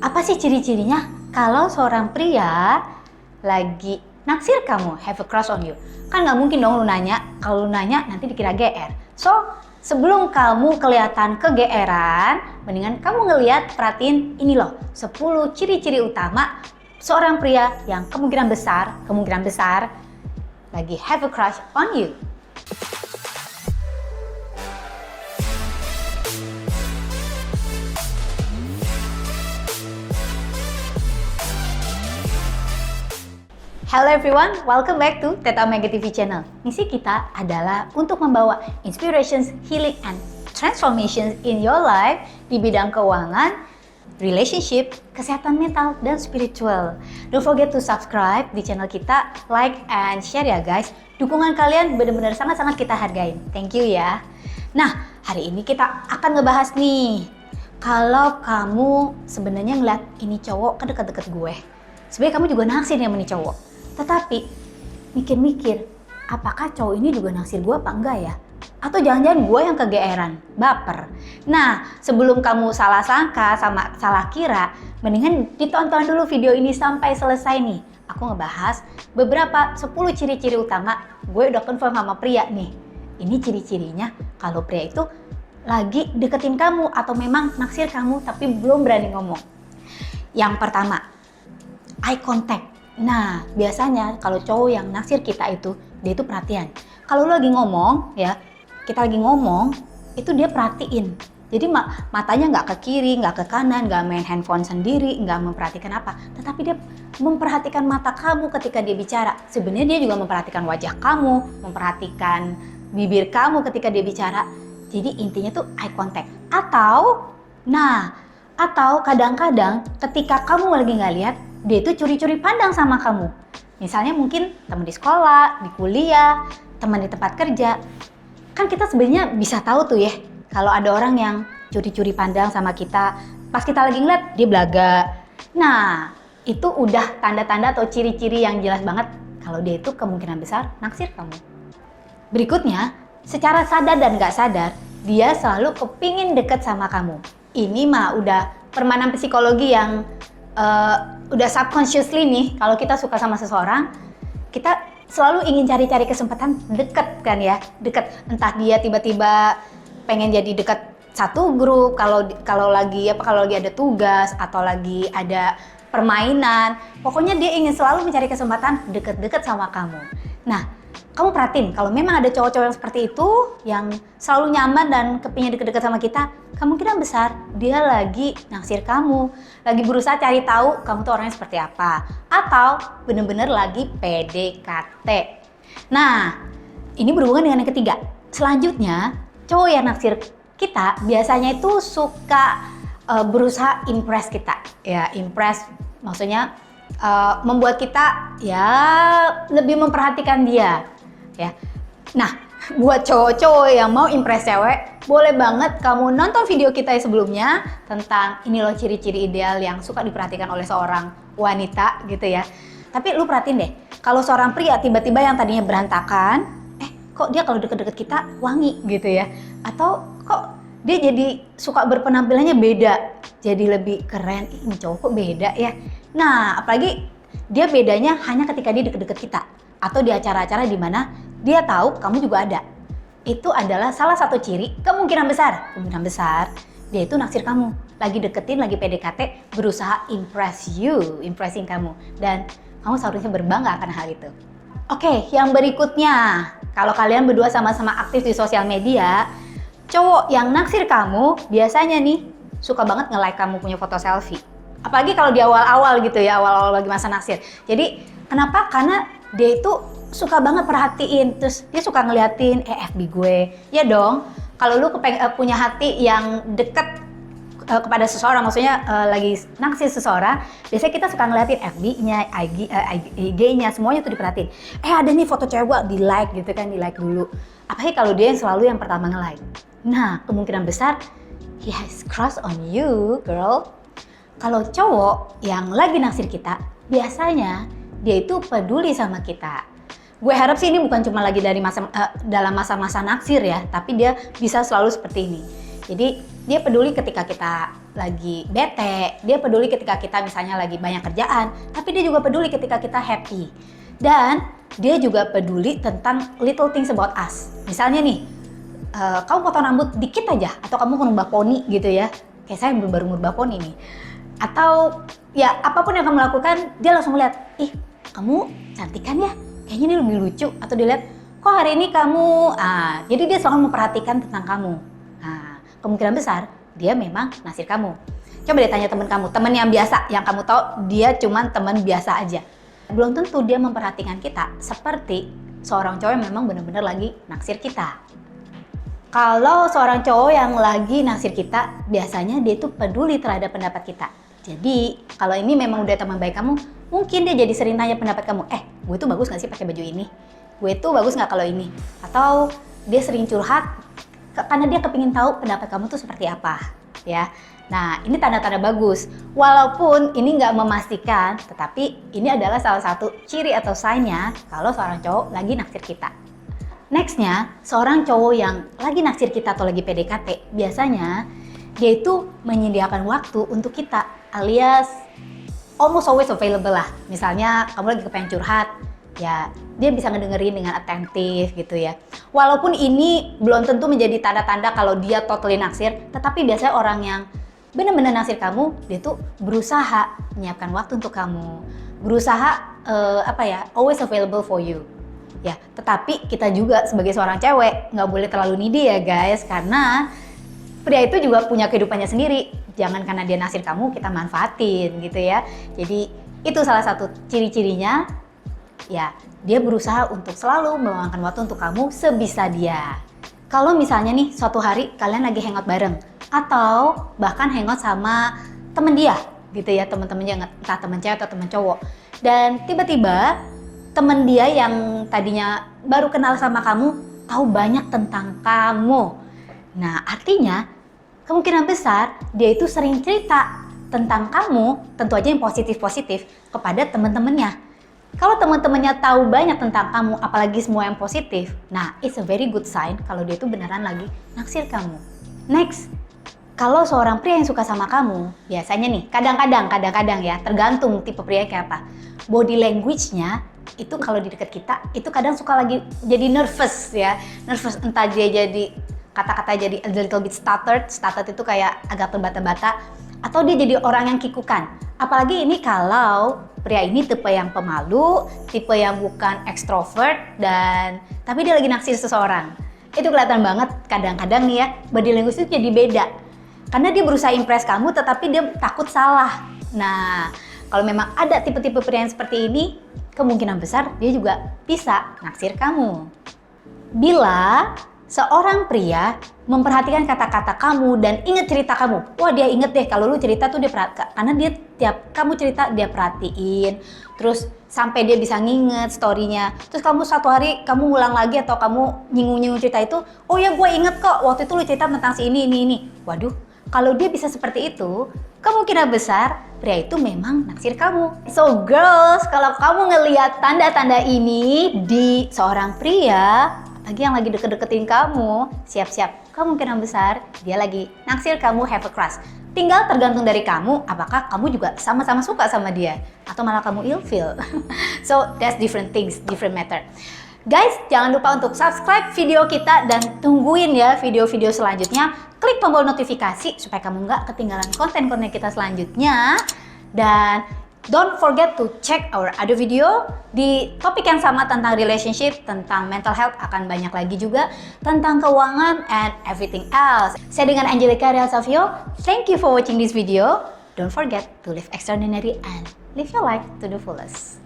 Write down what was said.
Apa sih ciri-cirinya kalau seorang pria lagi naksir kamu, have a crush on you? Kan nggak mungkin dong lu nanya, kalau lu nanya nanti dikira GR. So, sebelum kamu kelihatan kegeeran, mendingan kamu ngeliat, perhatiin ini loh, 10 ciri-ciri utama seorang pria yang kemungkinan besar lagi have a crush on you. Hello everyone, welcome back to Teta Omega TV channel. Misi kita adalah untuk membawa inspirations, healing, and transformations in your life di bidang keuangan, relationship, kesehatan mental, dan spiritual. Don't forget to subscribe di channel kita, like, and share ya guys. Dukungan kalian benar-benar sangat-sangat kita hargain. Thank you ya. Nah, hari ini kita akan ngebahas nih, kalau kamu sebenarnya ngeliat ini cowok kan deket-deket gue, sebenarnya kamu juga naksir nih sama nih cowok. Tetapi mikir-mikir, apakah cowok ini juga naksir gue apa enggak ya? Atau jangan-jangan gue yang kegeeran, baper. Nah, sebelum kamu salah sangka sama salah kira, mendingan ditonton dulu video ini sampai selesai nih. Aku ngebahas beberapa 10 ciri-ciri utama, gue udah confirm sama pria nih. Ini ciri-cirinya kalau pria itu lagi deketin kamu atau memang naksir kamu tapi belum berani ngomong. Yang pertama, eye contact. Nah, biasanya kalau cowok yang naksir kita itu, dia itu perhatian. Kalau lu lagi ngomong, ya, kita lagi ngomong, itu dia perhatiin. Jadi matanya nggak ke kiri, nggak ke kanan, nggak main handphone sendiri, nggak memperhatikan apa. Tetapi dia memperhatikan mata kamu ketika dia bicara. Sebenarnya dia juga memperhatikan wajah kamu, memperhatikan bibir kamu ketika dia bicara. Jadi intinya tuh eye contact. Atau kadang-kadang ketika kamu lagi nggak lihat, dia itu curi-curi pandang sama kamu. Misalnya mungkin teman di sekolah, di kuliah, teman di tempat kerja. Kan kita sebenarnya bisa tahu tuh ya, kalau ada orang yang curi-curi pandang sama kita, pas kita lagi ngeliat, dia belaga. Nah, itu udah tanda-tanda atau ciri-ciri yang jelas banget kalau dia itu kemungkinan besar naksir kamu. Berikutnya, secara sadar dan nggak sadar, dia selalu kepingin deket sama kamu. Ini mah udah permainan psikologi yang udah subconsciously nih, kalau kita suka sama seseorang, kita selalu ingin cari-cari kesempatan deket kan ya, deket. Entah dia tiba-tiba pengen jadi deket satu grup, kalau lagi ada tugas atau lagi ada permainan, pokoknya dia ingin selalu mencari kesempatan deket-deket sama kamu. Nah, kamu perhatiin, kalau memang ada cowok-cowok yang seperti itu, yang selalu nyaman dan kepingin deket-deket sama kita, kemungkinan besar dia lagi naksir kamu, lagi berusaha cari tahu kamu tuh orangnya seperti apa, atau bener-bener lagi PDKT. Nah, ini berhubungan dengan yang ketiga. Selanjutnya, cowok yang naksir kita biasanya itu suka berusaha impress kita. Ya, impress maksudnya membuat kita ya lebih memperhatikan dia. Ya. Nah, buat cowok-cowok yang mau impress cewek, boleh banget kamu nonton video kita yang sebelumnya tentang ini loh ciri-ciri ideal yang suka diperhatikan oleh seorang wanita gitu ya. Tapi lu perhatiin deh, kalau seorang pria tiba-tiba yang tadinya berantakan, kok dia kalau deket-deket kita wangi gitu ya. Atau kok dia jadi suka berpenampilannya beda, jadi lebih keren. Ini cowok kok beda ya. Nah, apalagi dia bedanya hanya ketika dia deket-deket kita atau di acara-acara di mana dia tahu kamu juga ada. Itu adalah salah satu ciri kemungkinan besar dia itu naksir kamu, lagi deketin, lagi PDKT, berusaha impressing kamu, dan kamu seharusnya berbangga akan hal itu. Oke, yang berikutnya, kalau kalian berdua sama-sama aktif di sosial media, cowok yang naksir kamu biasanya nih suka banget nge-like kamu punya foto selfie. Apalagi kalau di awal-awal gitu ya, awal-awal lagi masa naksir. Jadi kenapa? Karena dia itu suka banget perhatiin, terus dia suka ngeliatin FB gue. Ya dong, kalau lu punya hati yang deket kepada seseorang, maksudnya lagi naksir seseorang, biasanya kita suka ngeliatin FB-nya, IG-nya, semuanya tuh diperhatiin. Ada nih foto cewek, di-like gitu kan, di-like dulu. Apalagi kalau dia yang selalu yang pertama nge-like. Nah, kemungkinan besar he has crush on you, girl. Kalau cowok yang lagi naksir kita, biasanya dia itu peduli sama kita. Gue harap sih ini bukan cuma lagi dalam masa-masa naksir ya, tapi dia bisa selalu seperti ini. Jadi dia peduli ketika kita lagi bete, dia peduli ketika kita misalnya lagi banyak kerjaan, tapi dia juga peduli ketika kita happy. Dan dia juga peduli tentang little things about us. Misalnya nih, kamu potong rambut dikit aja, atau kamu ngerubah poni gitu ya. Kayak saya baru ngerubah poni nih. Atau ya apapun yang kamu lakukan, dia langsung melihat, ih kamu cantik kan ya? Kayaknya ini lebih lucu. Atau dia lihat, kok hari ini kamu, jadi dia selalu memperhatikan tentang kamu. Kemungkinan besar dia memang naksir kamu. Coba deh tanya teman kamu, teman yang biasa, yang kamu tahu dia cuman teman biasa aja. Belum tentu dia memperhatikan kita seperti seorang cowok yang memang benar-benar lagi naksir kita. Kalau seorang cowok yang lagi naksir kita, biasanya dia tuh peduli terhadap pendapat kita. Jadi kalau ini memang udah teman baik kamu, mungkin dia jadi sering tanya pendapat kamu, gue tuh bagus gak sih pakai baju ini? Gue tuh bagus gak kalau ini? Atau dia sering curhat karena dia kepingin tahu pendapat kamu tuh seperti apa, ya. Nah, ini tanda-tanda bagus. Walaupun ini nggak memastikan, tetapi ini adalah salah satu ciri atau sign-nya kalau seorang cowok lagi naksir kita. Next-nya, seorang cowok yang lagi naksir kita atau lagi PDKT, biasanya dia itu menyediakan waktu untuk kita, alias almost always available lah. Misalnya, kamu lagi kepengen curhat, ya dia bisa ngedengerin dengan atentif gitu ya. Walaupun ini belum tentu menjadi tanda-tanda kalau dia totally naksir, tetapi biasanya orang yang benar-benar naksir kamu, dia tuh berusaha menyiapkan waktu untuk kamu, berusaha always available for you. Ya, tetapi kita juga sebagai seorang cewek nggak boleh terlalu needy ya guys, karena pria itu juga punya kehidupannya sendiri. Jangan karena dia naksir kamu kita manfaatin gitu ya. Jadi itu salah satu ciri-cirinya. Ya, dia berusaha untuk selalu meluangkan waktu untuk kamu sebisa dia. Kalau misalnya nih suatu hari kalian lagi hangout bareng, atau bahkan hangout sama temen dia gitu ya, temen-temennya entah temen cewek atau temen cowok, dan tiba-tiba temen dia yang tadinya baru kenal sama kamu tahu banyak tentang kamu. Nah, artinya kemungkinan besar dia itu sering cerita tentang kamu, tentu aja yang positif-positif, kepada teman-temannya. Kalau teman-temannya tahu banyak tentang kamu, apalagi semua yang positif, nah it's a very good sign kalau dia itu beneran lagi naksir kamu. Next, kalau seorang pria yang suka sama kamu, biasanya nih, kadang-kadang ya, tergantung tipe pria kayak apa. Body language-nya itu kalau di dekat kita, itu kadang suka lagi jadi nervous ya. Nervous, entah dia jadi kata-kata jadi a little bit stuttered itu kayak agak terbata-bata, atau dia jadi orang yang kikukan. Apalagi ini kalau pria ini tipe yang pemalu, tipe yang bukan ekstrovert, tapi dia lagi naksir seseorang. Itu kelihatan banget kadang-kadang nih ya, body language itu jadi beda. Karena dia berusaha impress kamu, tetapi dia takut salah. Nah, kalau memang ada tipe-tipe pria yang seperti ini, kemungkinan besar dia juga bisa naksir kamu. Bila seorang pria memperhatikan kata-kata kamu dan inget cerita kamu. Wah, dia inget deh kalau lu cerita tuh dia karena dia tiap kamu cerita dia perhatiin. Terus sampai dia bisa nginget story-nya. Terus kamu satu hari kamu ulang lagi atau kamu nyinggung-nyinggung cerita itu, oh ya gue inget kok waktu itu lu cerita tentang si ini. Waduh, kalau dia bisa seperti itu, kemungkinan besar pria itu memang naksir kamu. So girls, kalau kamu ngelihat tanda-tanda ini di seorang pria, lagi yang lagi deket-deketin kamu, siap-siap, kemungkinan besar dia lagi naksir kamu, have a crush. Tinggal tergantung dari kamu, apakah kamu juga sama-sama suka sama dia, atau malah kamu ilfeel. So that's different things, different matter. Guys, jangan lupa untuk subscribe video kita dan tungguin ya video-video selanjutnya. Klik tombol notifikasi supaya kamu nggak ketinggalan konten-konten kita selanjutnya. Dan don't forget to check our other video di topik yang sama tentang relationship, tentang mental health, akan banyak lagi juga tentang keuangan and everything else. Saya dengan Angelica Real Savio. Thank you for watching this video. Don't forget to live extraordinary and live your life to the fullest.